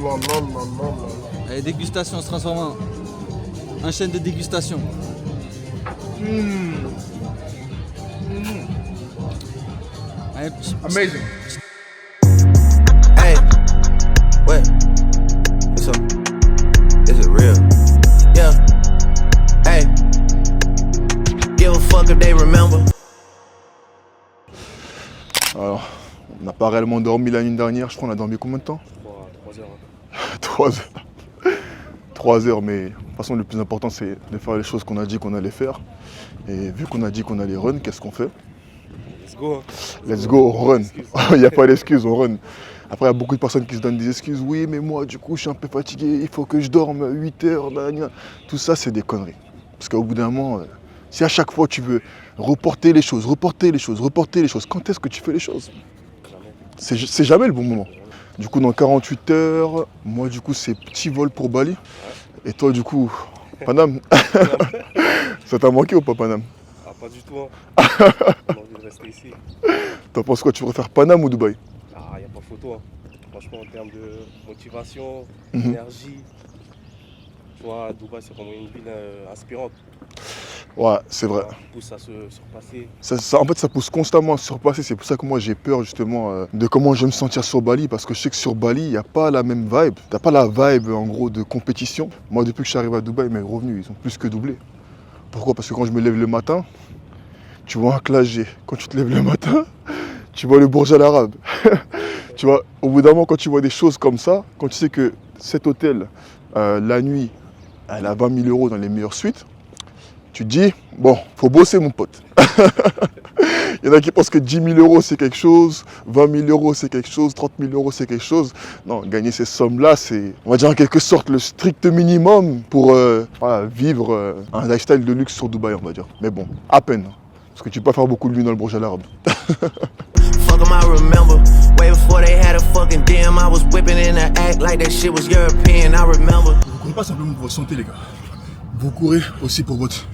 là là là là. Et dégustation se transforme en chaîne de dégustation. Amazing. Hey, what? What's up? Is it real? Yeah. Hey, give a fuck if they remember. Alors, on n'a pas réellement dormi la nuit dernière, je crois qu'on a dormi combien de temps? 3 heures. 3 heures. 3 heures, mais de toute façon le plus important c'est de faire les choses qu'on a dit qu'on allait faire. Et vu qu'on a dit qu'on allait run, qu'est-ce qu'on fait? Let's go. Hein. Let's go, on run. Il n'y a pas d'excuses, on run. Après, il y a beaucoup de personnes qui se donnent des excuses. Oui, mais moi, du coup, je suis un peu fatigué, il faut que je dorme 8 heures. Tout ça, c'est des conneries. Parce qu'au bout d'un moment, si à chaque fois tu veux reporter les choses, quand est-ce que tu fais les choses? C'est jamais le bon moment. Du coup, dans 48 heures, moi, du coup, c'est petit vol pour Bali. Et toi, du coup, Paname. Ça t'a manqué ou pas, Paname? Ah, pas du tout. Hein. J'ai envie de rester ici. T'en penses quoi? Tu préfères Paname ou Dubaï? Ah, y a pas photo. Hein. Franchement, en termes de motivation, d'énergie, tu vois, Dubaï, c'est vraiment une ville inspirante. Ouais, c'est vrai. Ça pousse à se surpasser. En fait, ça pousse constamment à se surpasser. C'est pour ça que moi, j'ai peur justement de comment je vais me sentir sur Bali. Parce que je sais que sur Bali, il n'y a pas la même vibe. T'as pas la vibe, en gros, de compétition. Moi, depuis que je suis arrivé à Dubaï, mes revenus, ils ont plus que doublé. Pourquoi? Parce que quand je me lève le matin, tu vois un classe G. Quand tu te lèves le matin, tu vois le Burj Al Arab. Tu vois, au bout d'un moment, quand tu vois des choses comme ça, quand tu sais que cet hôtel, la nuit, elle a 20 000 € dans les meilleures suites, tu te dis, bon, faut bosser mon pote. Il y en a qui pensent que 10 000 € c'est quelque chose, 20 000 € c'est quelque chose, 30 000 € c'est quelque chose. Non, gagner ces sommes-là, c'est, on va dire en quelque sorte, le strict minimum pour vivre un lifestyle de luxe sur Dubaï, on va dire. Mais bon, à peine. Parce que tu peux pas faire beaucoup de nuit dans le Burj Al Arab. Fuck 'em, I remember. Way before they had a fucking DM, I was whipping in the act like that shit was European, I remember. Vous courez pas simplement pour votre santé, les gars. Vous courez aussi pour votre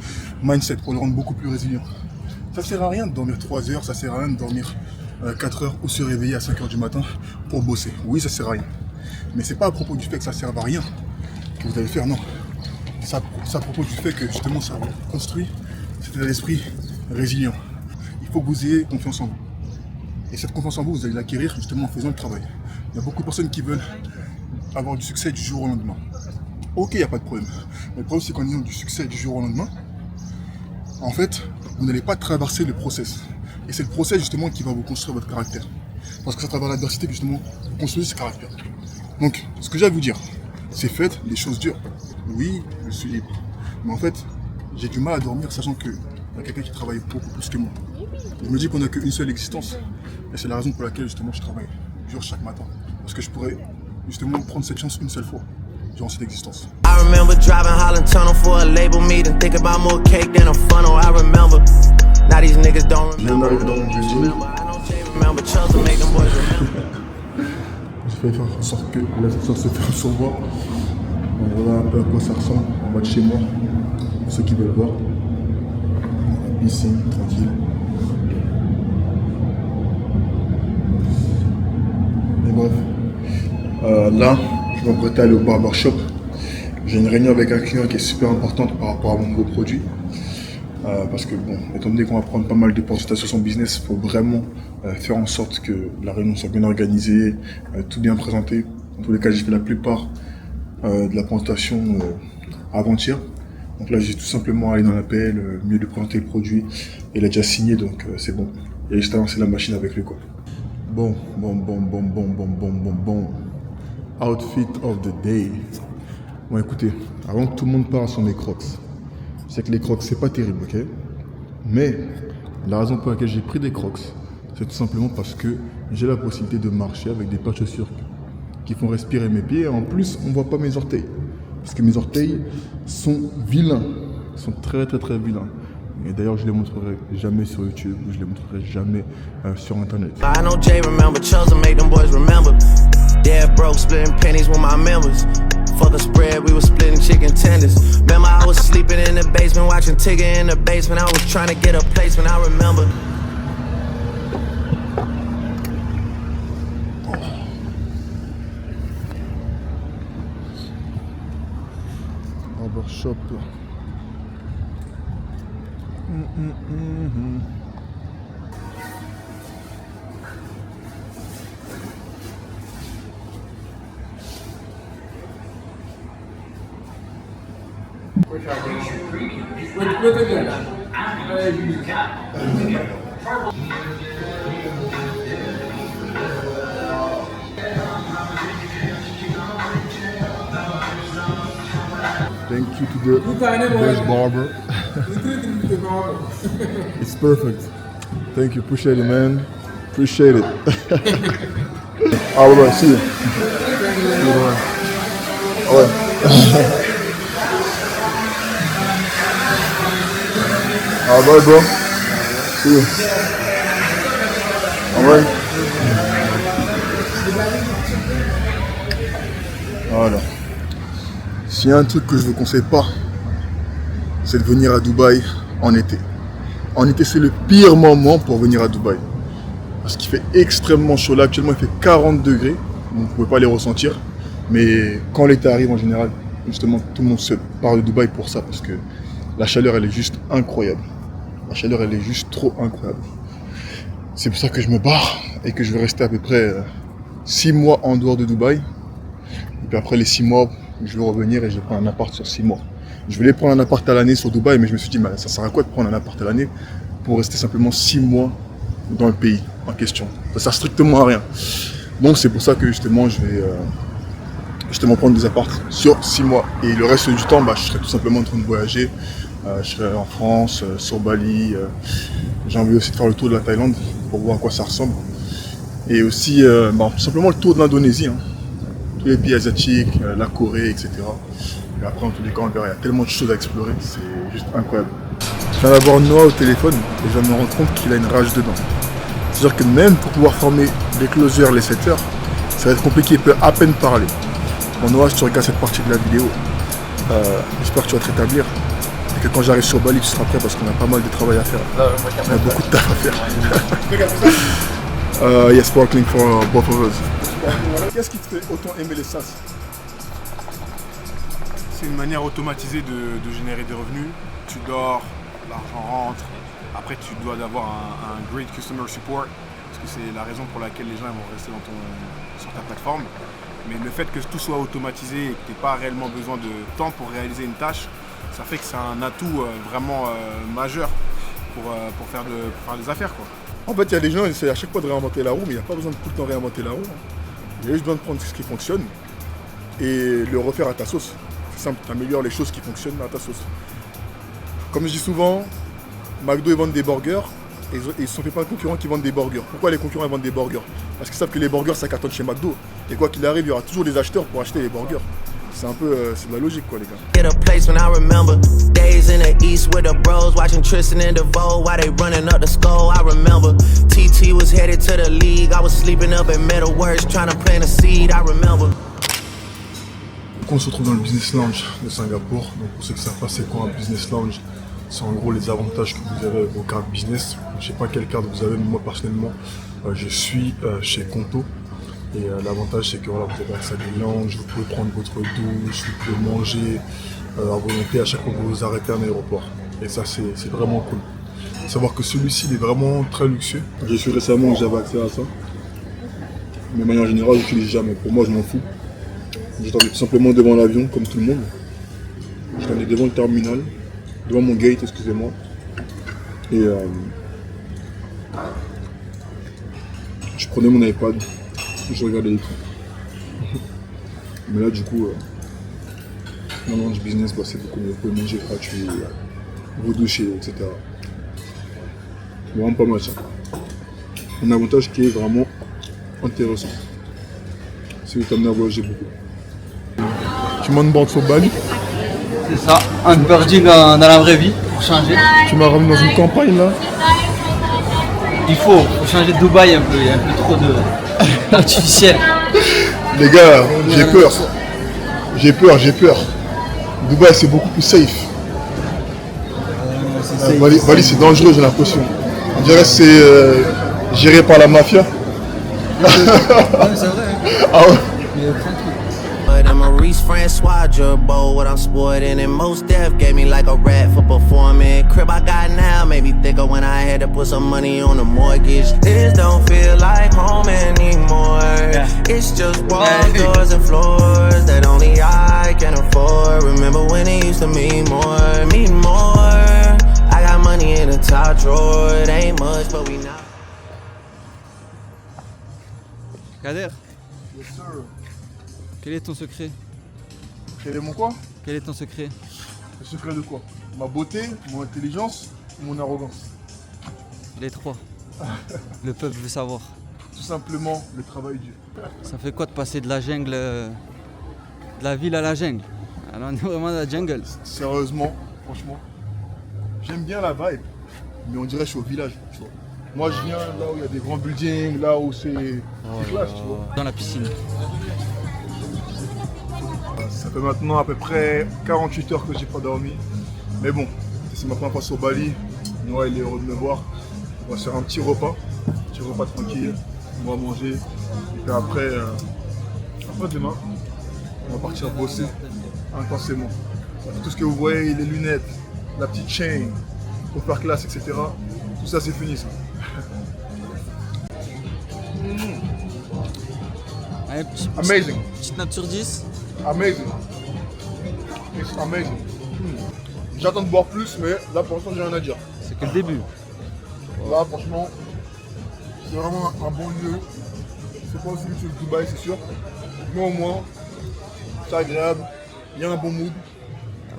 mindset, pour le rendre beaucoup plus résilient. Ça sert à rien de dormir 3 heures, ça sert à rien de dormir 4 heures ou se réveiller à 5 heures du matin pour bosser. Oui, ça sert à rien. Mais c'est pas à propos du fait que ça sert à rien que vous allez faire, non. C'est à propos du fait que justement ça construit cet état d'esprit résilient. Il faut que vous ayez confiance en vous. Et cette confiance en vous, vous allez l'acquérir justement en faisant le travail. Il y a beaucoup de personnes qui veulent avoir du succès du jour au lendemain. Ok, il n'y a pas de problème. Mais le problème, c'est qu'en ayant du succès du jour au lendemain, en fait, vous n'allez pas traverser le process. Et c'est le process justement qui va vous construire votre caractère. Parce que c'est à travers l'adversité que justement vous construisez ce caractère. Donc, ce que j'ai à vous dire, c'est faites les choses dures. Oui, je suis libre. Mais en fait, j'ai du mal à dormir sachant qu'il y a quelqu'un qui travaille beaucoup plus que moi. Je me dis qu'on n'a qu'une seule existence. Et c'est la raison pour laquelle justement je travaille dur chaque matin. Parce que je pourrais justement prendre cette chance une seule fois durant cette existence. I remember driving Holland Tunnel for a label meeting, think about more cake than a funnel. I remember. Now these niggas don't Je viens d'arriver dans mon building. remember. Chelsea make them boys remember. J'ai fait faire en sorte que l'ascenseur se ferme sur moi. Donc voilà un peu à quoi ça ressemble en bas de chez moi. Pour ceux qui veulent voir. La piscine, tranquille. Et bref. Là, je vais m'apprêter à aller au barbershop. J'ai une réunion avec un client qui est super importante par rapport à mon nouveau produit. Parce que bon, étant donné qu'on va prendre pas mal de pourcentages sur son business, il faut vraiment faire en sorte que la réunion soit bien organisée, tout bien présenté. En tous les cas, j'ai fait la plupart de la présentation avant-hier. Donc là, j'ai tout simplement allé dans l'appel, mieux de présenter le produit. Il a déjà signé, donc c'est bon. Il a juste à lancer la machine avec lui, quoi. Bon. Outfit of the day. Bon, écoutez, avant que tout le monde parle sur mes crocs, je sais que les crocs, c'est pas terrible, ok? Mais la raison pour laquelle j'ai pris des crocs, c'est tout simplement parce que j'ai la possibilité de marcher avec des paires de chaussures qui font respirer mes pieds. Et en plus, on voit pas mes orteils. Parce que mes orteils sont vilains. Ils sont très vilains. Et d'ailleurs, je les montrerai jamais sur YouTube, ou je les montrerai jamais sur Internet. I know Jay remember, Chelsea make them boys remember. Dead broke, splitting pennies with my members. Fuck a spread, we was splitting chicken tenders. Remember, I was sleeping in the basement, watching Tigger in the basement. I was trying to get a placement, I remember. Barbershop. Thank you to the best barber. It's perfect. Thank you, appreciate it, man. Appreciate it. All right, see you. All right. All right, bro. See you. All right. Voilà. S'il y a un truc que je ne vous conseille pas, c'est de venir à Dubaï en été. En été, c'est le pire moment pour venir à Dubaï. Parce qu'il fait extrêmement chaud. Là, actuellement, il fait 40 degrés. Vous ne pouvez pas les ressentir. Mais quand l'été arrive, en général, justement, tout le monde se parle de Dubaï pour ça. Parce que la chaleur, elle est juste incroyable. La chaleur, elle est juste trop incroyable. C'est pour ça que je me barre et que je vais rester à peu près 6 mois en dehors de Dubaï. Et puis après les 6 mois, je vais revenir et je vais prendre un appart sur 6 mois. Je voulais prendre un appart à l'année sur Dubaï, mais je me suis dit, mais ça sert à quoi de prendre un appart à l'année pour rester simplement 6 mois dans le pays en question. Ça sert strictement à rien. Donc c'est pour ça que justement, je vais prendre des apparts sur 6 mois. Et le reste du temps, je serai tout simplement en train de voyager. Je serai en France, sur Bali. J'ai envie aussi de faire le tour de la Thaïlande pour voir à quoi ça ressemble. Et aussi, tout simplement le tour de l'Indonésie. Tous les pays asiatiques, la Corée, etc. Et après, en tous les cas, on verra. Il y a tellement de choses à explorer, c'est juste incroyable. Je viens d'avoir Noah au téléphone et je viens de me rendre compte qu'il a une rage dedans. C'est-à-dire que même pour pouvoir former les closers, les setters, ça va être compliqué, il peut à peine parler. Bon, Noah, si tu regardes cette partie de la vidéo, j'espère que tu vas te rétablir. Et que quand j'arrive sur Bali, tu seras prêt parce qu'on a pas mal de travail à faire. On a beaucoup de taf à faire. Yes, sparkling for both of us. Qu'est-ce qui te fait autant aimer les SaaS? C'est une manière automatisée de générer des revenus. Tu dors, l'argent rentre. Après, tu dois avoir un great customer support parce que c'est la raison pour laquelle les gens vont rester sur ta plateforme. Mais le fait que tout soit automatisé et que tu n'aies pas réellement besoin de temps pour réaliser une tâche, ça fait que c'est un atout vraiment majeur pour faire des affaires, quoi. En fait, il y a des gens qui essaient à chaque fois de réinventer la roue, mais il n'y a pas besoin de tout le temps réinventer la roue. Il y a juste besoin de prendre ce qui fonctionne et le refaire à ta sauce. C'est simple, tu améliores les choses qui fonctionnent à ta sauce. Comme je dis souvent, McDo ils vendent des burgers et ils ne sont fait pas de concurrents qui vendent des burgers. Pourquoi les concurrents ils vendent des burgers? Parce qu'ils savent que les burgers ça cartonne chez McDo. Et quoi qu'il arrive, il y aura toujours des acheteurs pour acheter les burgers. C'est un peu, c'est de la logique quoi les gars. Get a place when I remember days in the east with the bros watching Tristan and DeVoe while they running up the skull. I remember TT was headed to the league. I was sleeping up at Metalworks trying to plant a seed. I remember. Donc on se retrouve dans le Business Lounge de Singapour. Donc pour ceux qui ne savent pas c'est quoi un Business Lounge, c'est en gros les avantages que vous avez avec vos cartes business. Je ne sais pas quelle carte vous avez, mais moi personnellement je suis chez Conto. Et l'avantage c'est que voilà, vous avez accès à des lounges, vous pouvez prendre votre douche, vous pouvez manger à volonté à chaque fois que vous vous arrêtez à un aéroport. Et ça c'est vraiment cool. Faut savoir que celui-ci il est vraiment très luxueux. J'ai su récemment que j'avais accès à ça. Mais de manière générale je n'utilise jamais. Pour moi je m'en fous. J'attendais tout simplement devant l'avion comme tout le monde. J'attendais devant le terminal, devant mon gate, excusez-moi. Et je prenais mon iPad, je regardais les trucs. Mais là du coup, dans le business, c'est beaucoup mieux. Vous pouvez manger gratuit, vous doucher, etc. Vraiment pas mal ça. Un avantage qui est vraiment intéressant. Si vous t'amenez à voyager beaucoup. Tu m'embarques sur Bali. C'est ça, un birding dans la vraie vie, pour changer. Tu m'as ramené dans une campagne là. Il faut changer de Dubaï un peu, il y a un peu trop de artificiel. Les gars, j'ai peur. Dubaï c'est beaucoup plus safe. Bali c'est dangereux j'ai l'impression. On dirait que c'est géré par la mafia. C'est vrai. Ah ouais. Il y a plein de trucs. But in Maurice Francois Gerbo, what I'm sporting. And most death gave me like a rat for performing. Crib I got now made me thicker when I had to put some money on the mortgage. This don't feel like home anymore. It's just walls, doors, and floors that only I can afford. Remember when it used to mean more, mean more. I got money in the top drawer, it ain't much, but we not. Kader, Yes, sir. quel est ton secret? Quel est mon quoi? Quel est ton secret? Le secret de quoi? Ma beauté, mon intelligence, mon arrogance. Les trois. Le peuple veut savoir. Tout simplement le travail dur. Ça fait quoi de passer de la jungle, de la ville à la jungle? Alors on est vraiment dans la jungle. Sérieusement, franchement, j'aime bien la vibe, mais on dirait que je suis au village. Tu vois. Moi, je viens là où il y a des grands buildings, là où c'est classe, tu vois. Dans la piscine. Ça fait maintenant à peu près 48 heures que j'ai pas dormi. Mais bon, c'est ma première fois sur Bali. Noah, il est heureux de me voir. On va se faire un petit repas tranquille. On va manger. Et puis après demain, on va partir bosser intensément. Tout ce que vous voyez, les lunettes, la petite chain, pour faire classe, etc. Tout ça, c'est fini, ça. Allez, Amazing. petite note sur 10. Amazing. It's amazing. J'attends de boire plus, mais là pour l'instant j'ai rien à dire. C'est que le début. Là franchement, c'est vraiment un bon lieu. C'est pas aussi luxueux que Dubaï, c'est sûr. Mais au moins, c'est agréable. Il y a un bon mood.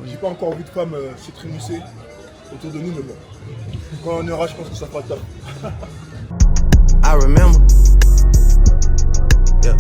J'ai pas encore vu de femmes s'étrémousser autour de nous, mais bon. Quand on ira, je pense que ça fera le taf. I remember. Yeah.